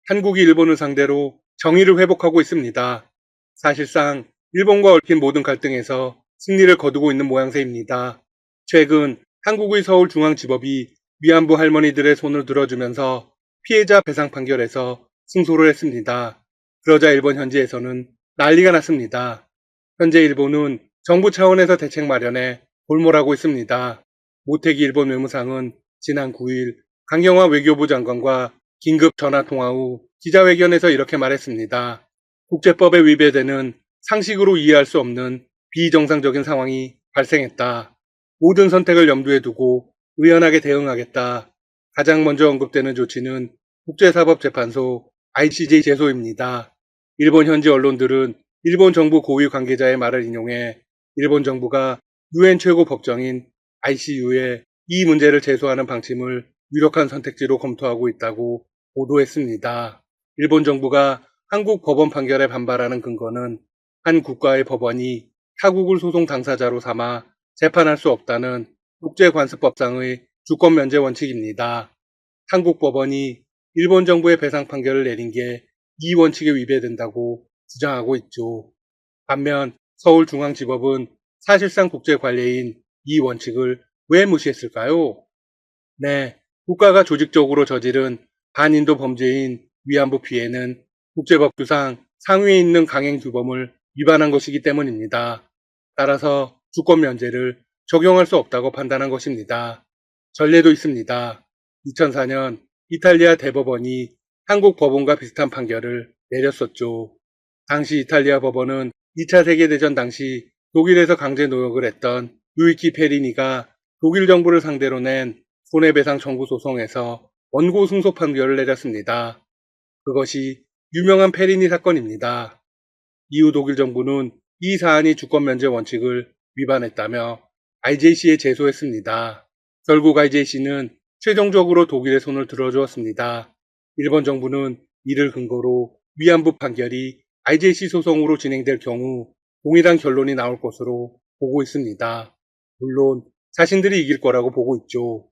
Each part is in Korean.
한국이 일본을 상대로 정의를 회복하고 있습니다. 사실상 일본과 얽힌 모든 갈등에서 승리를 거두고 있는 모양새입니다. 최근 한국의 서울중앙지법이 위안부 할머니들의 손을 들어주면서 피해자 배상 판결에서 승소를 했습니다. 그러자 일본 현지에서는 난리가 났습니다. 현재 일본은 정부 차원에서 대책 마련에 골몰하고 있습니다. 모태기 일본 외무상은 지난 9일 강경화 외교부 장관과 긴급 전화 통화 후 기자회견에서 이렇게 말했습니다. 국제법에 위배되는 상식으로 이해할 수 없는 비정상적인 상황이 발생했다. 모든 선택을 염두에 두고 의연하게 대응하겠다. 가장 먼저 언급되는 조치는 국제사법재판소 ICJ 제소입니다. 일본 현지 언론들은 일본 정부 고위 관계자의 말을 인용해 일본 정부가 유엔 최고 법정인 ICU에 이 문제를 제소하는 방침을 유력한 선택지로 검토하고 있다고 보도했습니다. 일본 정부가 한국 법원 판결에 반발하는 근거는 한 국가의 법원이 타국을 소송 당사자로 삼아 재판할 수 없다는 국제관습법상의 주권 면제 원칙입니다. 한국 법원이 일본 정부의 배상 판결을 내린 게 이 원칙에 위배된다고 주장하고 있죠. 반면 서울중앙지법은 사실상 국제관례인 이 원칙을 왜 무시했을까요? 네, 국가가 조직적으로 저지른 반인도 범죄인 위안부 피해는 국제법규상 상위에 있는 강행규범을 위반한 것이기 때문입니다. 따라서 주권 면제를 적용할 수 없다고 판단한 것입니다. 전례도 있습니다. 2004년 이탈리아 대법원이 한국 법원과 비슷한 판결을 내렸었죠. 당시 이탈리아 법원은 2차 세계대전 당시 독일에서 강제 노역을 했던 루이키 페리니가 독일 정부를 상대로 낸 손해배상 청구 소송에서 원고 승소 판결을 내렸습니다. 그것이 유명한 페리니 사건입니다. 이후 독일 정부는 이 사안이 주권면제 원칙을 위반했다며 IJC에 제소했습니다. 결국 IJC는 최종적으로 독일의 손을 들어주었습니다. 일본 정부는 이를 근거로 위안부 판결이 IJC 소송으로 진행될 경우 동일한 결론이 나올 것으로 보고 있습니다. 물론 자신들이 이길 거라고 보고 있죠.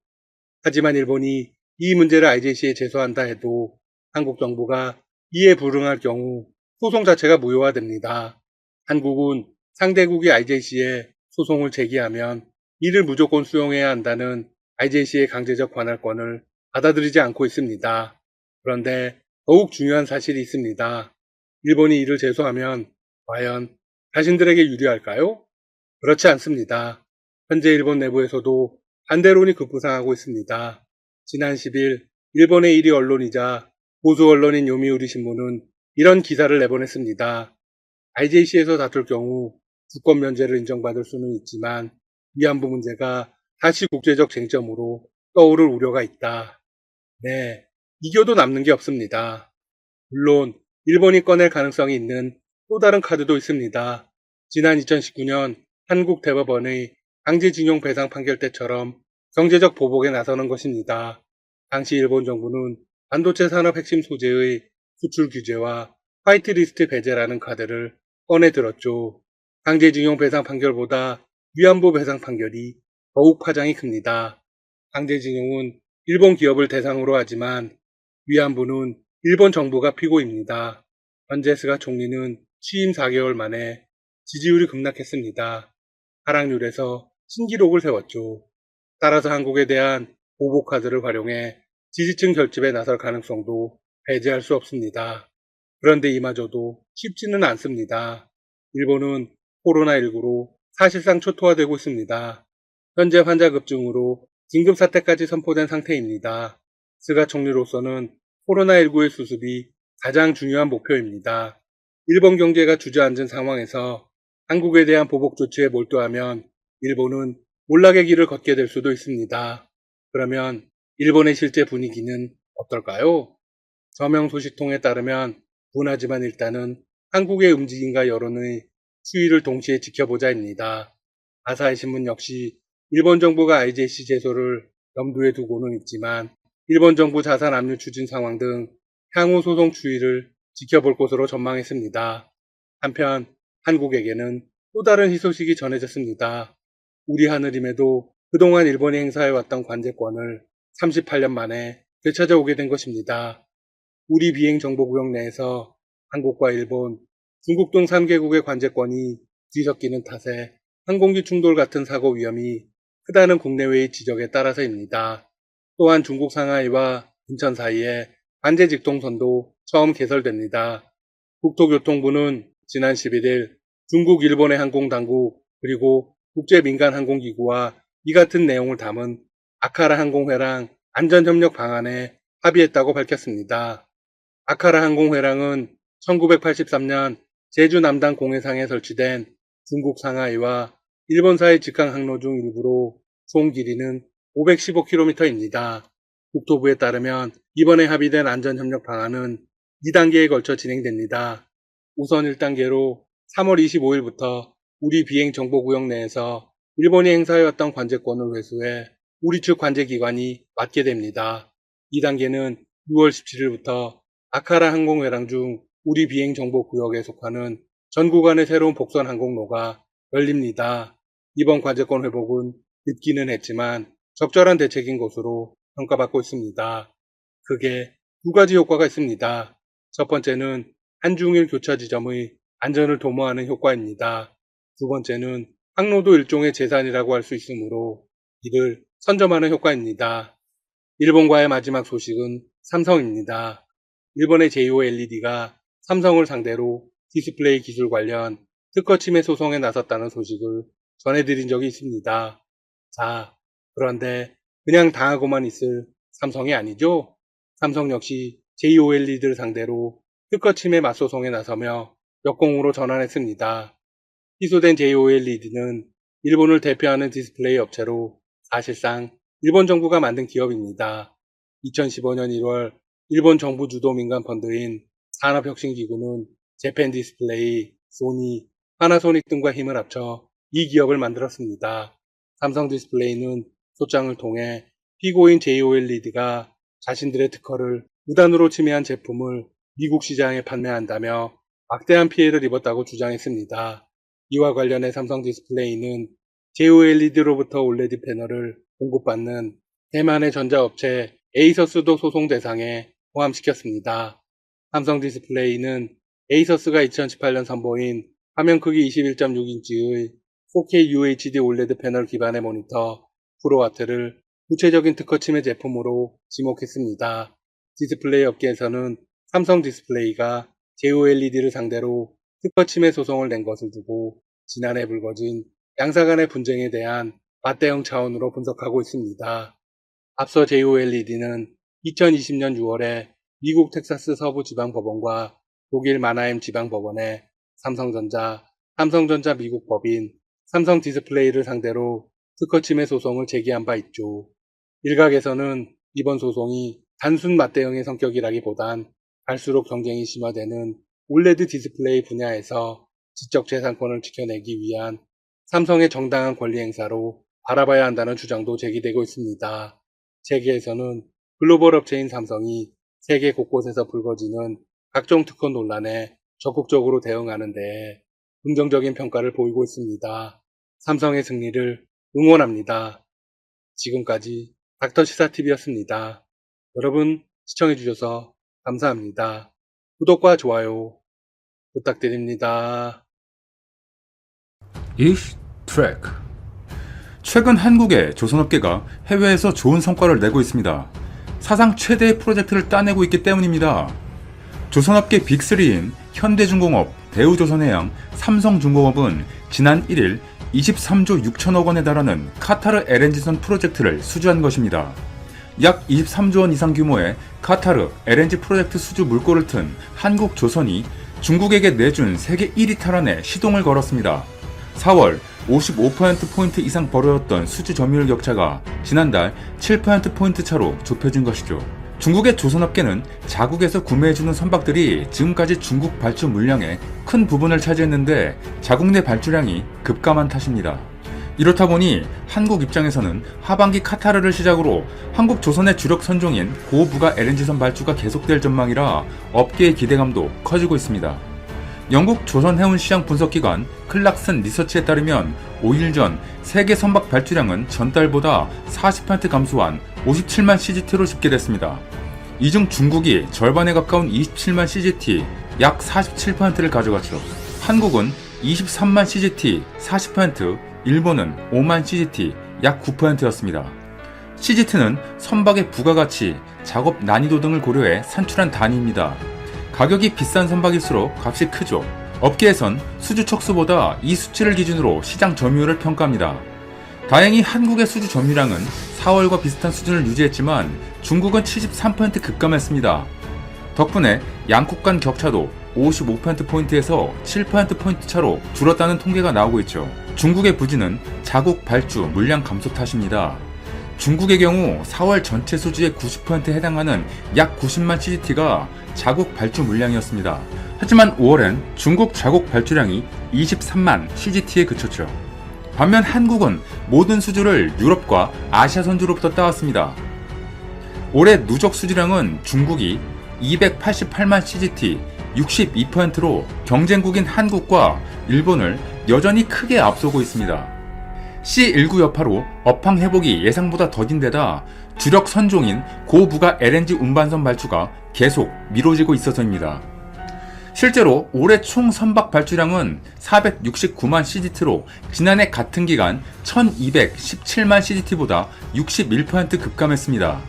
하지만 일본이 이 문제를 IJC에 제소한다 해도 한국 정부가 이에 불응할 경우 소송 자체가 무효화됩니다. 한국은 상대국이 IJC에 소송을 제기하면 이를 무조건 수용해야 한다는 IJC의 강제적 관할권을 받아들이지 않고 있습니다. 그런데 더욱 중요한 사실이 있습니다. 일본이 이를 제소하면 과연 자신들에게 유리할까요? 그렇지 않습니다. 현재 일본 내부에서도 반대론이 급부상하고 있습니다. 지난 10일 일본의 1위 언론이자 보수 언론인 요미우리 신문은 이런 기사를 내보냈습니다. IJC에서 다툴 경우 주권 면제를 인정받을 수는 있지만 위안부 문제가 다시 국제적 쟁점으로 떠오를 우려가 있다. 네, 이겨도 남는 게 없습니다. 물론 일본이 꺼낼 가능성이 있는 또 다른 카드도 있습니다. 지난 2019년 한국 대법원의 강제징용 배상 판결 때처럼 경제적 보복에 나서는 것입니다. 당시 일본 정부는 반도체 산업 핵심 소재의 수출 규제와 화이트리스트 배제라는 카드를 꺼내 들었죠. 강제징용 배상 판결보다 위안부 배상 판결이 더욱 파장이 큽니다. 강제징용은 일본 기업을 대상으로 하지만 위안부는 일본 정부가 피고입니다. 현재 스가 총리는 취임 4개월 만에 지지율이 급락했습니다. 하락률에서 신기록을 세웠죠. 따라서 한국에 대한 보복카드를 활용해 지지층 결집에 나설 가능성도 배제할 수 없습니다. 그런데 이마저도 쉽지는 않습니다. 일본은 코로나19로 사실상 초토화되고 있습니다. 현재 환자 급증으로 긴급사태까지 선포된 상태입니다. 스가 총리로서는 코로나19의 수습이 가장 중요한 목표입니다. 일본 경제가 주저앉은 상황에서 한국에 대한 보복 조치에 몰두하면 일본은 몰락의 길을 걷게 될 수도 있습니다. 그러면 일본의 실제 분위기는 어떨까요? 서명 소식통에 따르면 분하지만 일단은 한국의 움직임과 여론의 수위를 동시에 지켜보자입니다. 아사히 신문 역시 일본 정부가 IJC 제소를 염두에 두고는 있지만 일본 정부 자산 압류 추진 상황 등 향후 소송 추이를 지켜볼 것으로 전망했습니다. 한편 한국에게는 또 다른 희소식이 전해졌습니다. 우리 하느림에도 그동안 일본이 행사해왔던 관제권을 38년 만에 되찾아오게 된 것입니다. 우리 비행정보구역 내에서 한국과 일본, 중국 등 3개국의 관제권이 뒤섞이는 탓에 항공기 충돌 같은 사고 위험이 크다는 국내외의 지적에 따라서입니다. 또한 중국 상하이와 인천 사이에 관제 직통선도 처음 개설됩니다. 국토교통부는 지난 11일 중국, 일본의 항공당국 그리고 국제민간항공기구와 이 같은 내용을 담은 아카라 항공회랑 안전협력 방안에 합의했다고 밝혔습니다. 아카라 항공회랑은 1983년 제주 남단 공해상에 설치된 중국 상하이와 일본사의 직항 항로 중 일부로 총 길이는 515km입니다. 국토부에 따르면 이번에 합의된 안전협력 방안은 2단계에 걸쳐 진행됩니다. 우선 1단계로 3월 25일부터 우리 비행정보구역 내에서 일본이 행사해왔던 관제권을 회수해 우리 측 관제기관이 맡게 됩니다. 2단계는 6월 17일부터 아카라 항공회랑 중 우리 비행정보구역에 속하는 전 구간의 새로운 복선 항공로가 열립니다. 이번 관제권 회복은 늦기는 했지만 적절한 대책인 것으로 평가받고 있습니다. 크게 두 가지 효과가 있습니다. 첫 번째는 한중일 교차 지점의 안전을 도모하는 효과입니다. 두 번째는 항로도 일종의 재산이라고 할 수 있으므로 이를 선점하는 효과입니다. 일본과의 마지막 소식은 삼성입니다. 일본의 JOLED가 삼성을 상대로 디스플레이 기술 관련 특허 침해 소송에 나섰다는 소식을 전해드린 적이 있습니다. 자, 그런데 그냥 당하고만 있을 삼성이 아니죠? 삼성 역시 JOLED를 상대로 특허 침해 맞소송에 나서며 역공으로 전환했습니다. 취소된 JOLED는 일본을 대표하는 디스플레이 업체로 사실상 일본 정부가 만든 기업입니다. 2015년 1월 일본 정부 주도 민간 펀드인 산업혁신기구는 재팬 디스플레이, 소니, 파나소닉 등과 힘을 합쳐 이 기업을 만들었습니다. 삼성 디스플레이는 소장을 통해 피고인 JOLED가 자신들의 특허를 무단으로 침해한 제품을 미국 시장에 판매한다며 막대한 피해를 입었다고 주장했습니다. 이와 관련해 삼성 디스플레이는 JOLED로부터 OLED 패널을 공급받는 대만의 전자업체 에이서스도 소송 대상에 포함시켰습니다. 삼성 디스플레이는 에이서스가 2018년 선보인 화면 크기 21.6인치의 4K UHD OLED 패널 기반의 모니터 프로와트를 구체적인 특허 침해 제품으로 지목했습니다. 디스플레이 업계에서는 삼성 디스플레이가 JOLED를 상대로 특허 침해 소송을 낸 것을 두고 지난해 불거진 양사 간의 분쟁에 대한 맞대응 차원으로 분석하고 있습니다. 앞서 JOLED는 2020년 6월에 미국 텍사스 서부 지방법원과 독일 마나임 지방법원에 삼성전자 미국 법인 삼성 디스플레이를 상대로 특허 침해 소송을 제기한 바 있죠. 일각에서는 이번 소송이 단순 맞대응의 성격이라기보단 갈수록 경쟁이 심화되는 OLED 디스플레이 분야에서 지적재산권을 지켜내기 위한 삼성의 정당한 권리 행사로 바라봐야 한다는 주장도 제기되고 있습니다. 세계에서는 글로벌 업체인 삼성이 세계 곳곳에서 불거지는 각종 특허 논란에 적극적으로 대응하는 데 긍정적인 평가를 보이고 있습니다. 삼성의 승리를 응원합니다. 지금까지 닥터시사TV였습니다. 여러분 시청해주셔서 감사합니다. 구독과 좋아요 부탁드립니다. 이슈 트랙. 최근 한국의 조선업계가 해외에서 좋은 성과를 내고 있습니다. 사상 최대의 프로젝트를 따내고 있기 때문입니다. 조선업계 빅3인 현대중공업, 대우조선해양, 삼성중공업은 지난 1일 23조 6천억 원에 달하는 카타르 LNG선 프로젝트를 수주한 것입니다. 약 23조 원 이상 규모의 카타르 LNG 프로젝트 수주 물꼬를 튼 한국조선이 중국에게 내준 세계 1위 탈환에 시동을 걸었습니다. 4월 55%포인트 이상 벌어졌던 수주 점유율 격차가 지난달 7%포인트 차로 좁혀진 것이죠. 중국의 조선업계는 자국에서 구매해주는 선박들이 지금까지 중국 발주 물량의 큰 부분을 차지했는데 자국 내 발주량이 급감한 탓입니다. 이렇다 보니 한국 입장에서는 하반기 카타르를 시작으로 한국 조선의 주력 선종인 고부가 LNG선 발주가 계속될 전망이라 업계의 기대감도 커지고 있습니다. 영국 조선해운시장 분석기관 클락슨 리서치에 따르면 5일 전 세계 선박 발주량은 전달보다 40% 감소한 57만 CGT로 집계됐습니다. 이 중 중국이 절반에 가까운 27만 CGT 약 47%를 가져갔죠. 한국은 23만 CGT 40%, 일본은 5만 CGT 약 9%였습니다. CGT는 선박의 부가가치, 작업 난이도 등을 고려해 산출한 단위입니다. 가격이 비싼 선박일수록 값이 크죠. 업계에선 수주 척수보다 이 수치를 기준으로 시장 점유율을 평가합니다. 다행히 한국의 수주 점유량은 4월과 비슷한 수준을 유지했지만 중국은 73% 급감했습니다. 덕분에 양국 간 격차도 55%포인트에서 7%포인트 차로 줄었다는 통계가 나오고 있죠. 중국의 부진은 자국 발주 물량 감소 탓입니다. 중국의 경우 4월 전체 수주의 90%에 해당하는 약 90만 CGT가 자국 발주 물량이었습니다. 하지만 5월엔 중국 자국 발주량이 23만 CGT에 그쳤죠. 반면 한국은 모든 수주를 유럽과 아시아 선주로부터 따왔습니다. 올해 누적 수주량은 중국이 288만 CGT, 62%로 경쟁국인 한국과 일본을 여전히 크게 앞서고 있습니다. C19 여파로 업황 회복이 예상보다 더딘 데다 주력 선종인 고부가 LNG 운반선 발주가 계속 미뤄지고 있어서입니다. 실제로 올해 총 선박 발주량은 469만 CGT로 지난해 같은 기간 1217만 CGT보다 61% 급감했습니다.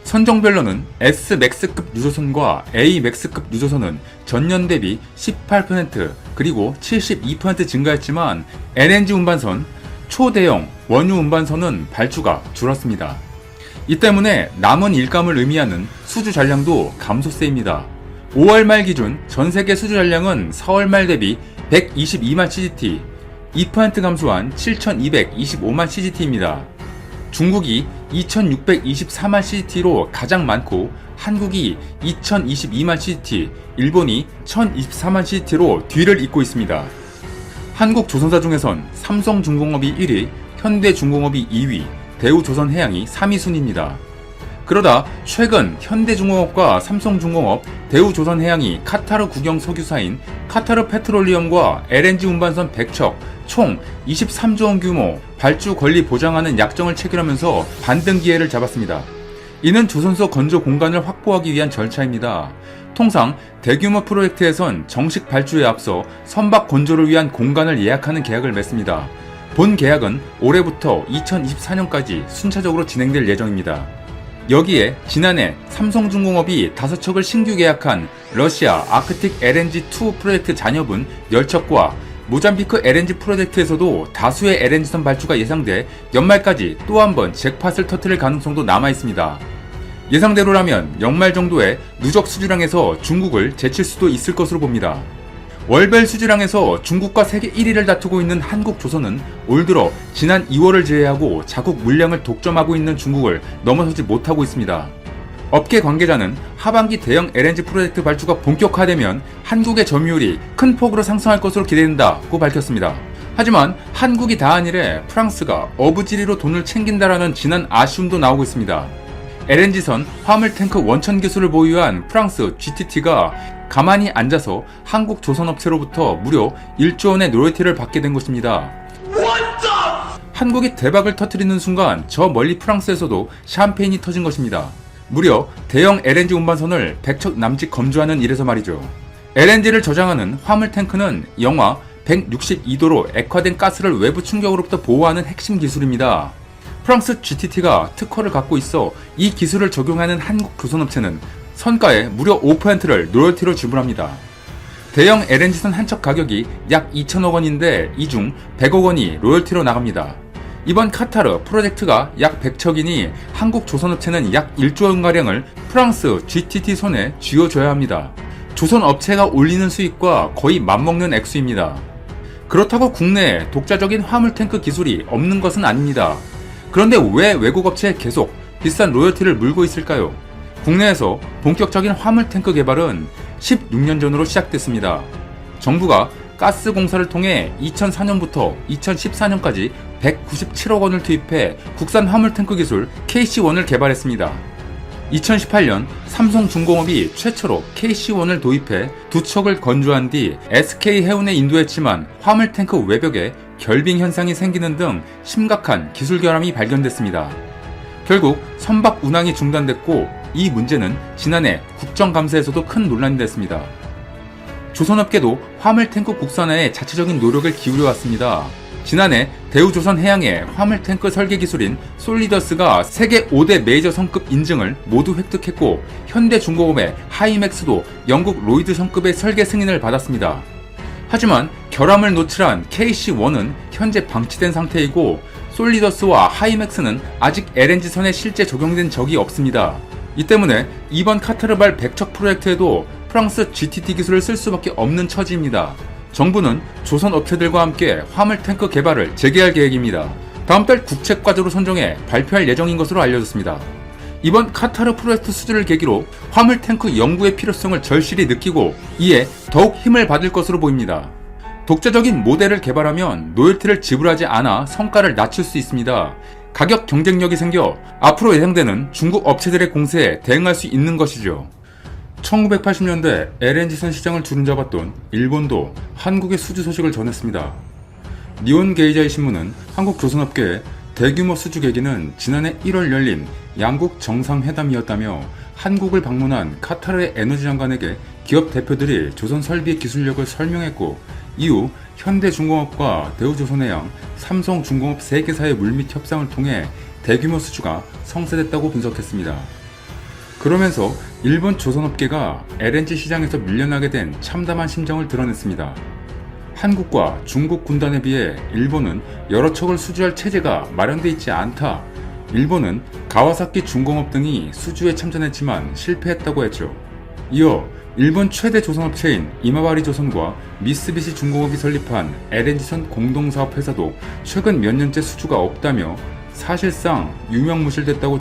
선종별로는 S맥스급 유조선과 A맥스급 유조선은 전년 대비 18% 그리고 72% 증가했지만 LNG 운반선, 초대형 원유 운반선은 발주가 줄었습니다. 이 때문에 남은 일감을 의미하는 수주 잔량도 감소세입니다. 5월 말 기준 전세계 수주 잔량은 4월 말 대비 122만 CGT, 2% 감소한 7,225만 CGT입니다. 중국이 2,624만 CGT로 가장 많고 한국이 2,022만 CGT, 일본이 1,024만 CGT로 뒤를 잇고 있습니다. 한국 조선사 중에선 삼성중공업이 1위, 현대중공업이 2위, 대우조선해양이 3위 순입니다. 그러다 최근 현대중공업과 삼성중공업, 대우조선해양이 카타르 국영 석유사인 카타르 페트롤리엄과 LNG 운반선 100척, 총 23조 원 규모 발주 권리 보장하는 약정을 체결하면서 반등 기회를 잡았습니다. 이는 조선소 건조 공간을 확보하기 위한 절차입니다. 통상 대규모 프로젝트에선 정식 발주에 앞서 선박 건조를 위한 공간을 예약하는 계약을 맺습니다. 본 계약은 올해부터 2024년까지 순차적으로 진행될 예정입니다. 여기에 지난해 삼성중공업이 5척을 신규 계약한 러시아 아크틱 LNG2 프로젝트 잔여분 10척과 모잠비크 LNG 프로젝트에서도 다수의 LNG선 발주가 예상돼 연말까지 또 한 번 잭팟을 터뜨릴 가능성도 남아있습니다. 예상대로라면 연말 정도에 누적 수주량에서 중국을 제칠 수도 있을 것으로 봅니다. 월별 수주량에서 중국과 세계 1위를 다투고 있는 한국조선은 올 들어 지난 2월을 제외하고 자국 물량을 독점하고 있는 중국을 넘어서지 못하고 있습니다. 업계 관계자는 하반기 대형 LNG 프로젝트 발주가 본격화되면 한국의 점유율이 큰 폭으로 상승할 것으로 기대된다고 밝혔습니다. 하지만 한국이 다한 일에 프랑스가 어부지리로 돈을 챙긴다라는 진한 아쉬움도 나오고 있습니다. LNG선 화물탱크 원천 기술을 보유한 프랑스 GTT가 가만히 앉아서 한국 조선업체로부터 무려 1조 원의 로열티를 받게 된 것입니다. 한국이 대박을 터뜨리는 순간 저 멀리 프랑스에서도 샴페인이 터진 것입니다. 무려 대형 LNG 운반선을 100척 남짓 검주하는 일에서 말이죠. LNG를 저장하는 화물탱크는 영하 162도로 액화된 가스를 외부 충격으로부터 보호하는 핵심 기술입니다. 프랑스 GTT가 특허를 갖고 있어 이 기술을 적용하는 한국 조선업체는 선가의 무려 5%를 로열티로 지불합니다. 대형 LNG선 한 척 가격이 약 2천억 원인데 이 중 100억 원이 로열티로 나갑니다. 이번 카타르 프로젝트가 약 100척이니 한국 조선업체는 약 1조 원가량을 프랑스 GTT 손에 쥐어줘야 합니다. 조선업체가 올리는 수익과 거의 맞먹는 액수입니다. 그렇다고 국내에 독자적인 화물탱크 기술이 없는 것은 아닙니다. 그런데 왜 외국 업체에 계속 비싼 로열티를 물고 있을까요? 국내에서 본격적인 화물탱크 개발은 16년 전으로 시작됐습니다. 정부가 가스공사를 통해 2004년부터 2014년까지 197억 원을 투입해 국산 화물탱크 기술 KC1을 개발했습니다. 2018년 삼성중공업이 최초로 KC1을 도입해 2척을 건조한 뒤 SK해운에 인도했지만 화물탱크 외벽에 결빙 현상이 생기는 등 심각한 기술 결함이 발견됐습니다. 결국 선박 운항이 중단됐고 이 문제는 지난해 국정감사에서도 큰 논란이 됐습니다. 조선업계도 화물탱크 국산화에 자체적인 노력을 기울여왔습니다. 지난해 대우조선해양의 화물탱크 설계 기술인 솔리더스가 세계 5대 메이저 성급 인증을 모두 획득했고, 현대중공업의 하이맥스도 영국 로이드 성급의 설계 승인을 받았습니다. 하지만 결함을 노출한 KC-1은 현재 방치된 상태이고, 솔리더스와 하이맥스는 아직 LNG선에 실제 적용된 적이 없습니다. 이 때문에 이번 카타르발 백척 프로젝트에도 프랑스 GTT 기술을 쓸 수밖에 없는 처지입니다. 정부는 조선 업체들과 함께 화물탱크 개발을 재개할 계획입니다. 다음 달 국책과제로 선정해 발표할 예정인 것으로 알려졌습니다. 이번 카타르 프로젝트 수주를 계기로 화물탱크 연구의 필요성을 절실히 느끼고, 이에 더욱 힘을 받을 것으로 보입니다. 독자적인 모델을 개발하면 로열티를 지불하지 않아 성가를 낮출 수 있습니다. 가격 경쟁력이 생겨 앞으로 예상되는 중국 업체들의 공세에 대응할 수 있는 것이죠. 1980년대 LNG선 시장을 주름잡았던 일본도 한국의 수주 소식을 전했습니다. 니온 게이자이 신문은 한국 조선업계의 대규모 수주 계기는 지난해 1월 열린 양국 정상회담이었다며, 한국을 방문한 카타르의 에너지 장관에게 기업 대표들이 조선 설비의 기술력을 설명했고, 이후 현대중공업과 대우조선해양, 삼성중공업 3개사의 물밑 협상을 통해 대규모 수주가 성사됐다고 분석했습니다. 그러면서 일본 조선업계가 LNG 시장에서 밀려나게 된 참담한 심정을 드러냈습니다. 한국과 중국 군단에 비해 일본은 여러 척을 수주할 체제가 마련돼 있지 않다. 일본은 가와사키 중공업 등이 수주에 참전했지만 실패했다고 했죠. 이어 일본 최대 조선업체인 이마바리 조선과 미쓰비시 중공업이 설립한 LNG선 공동사업 회사도 최근 몇 년째 수주가 없다며 사실상 유명무실됐다고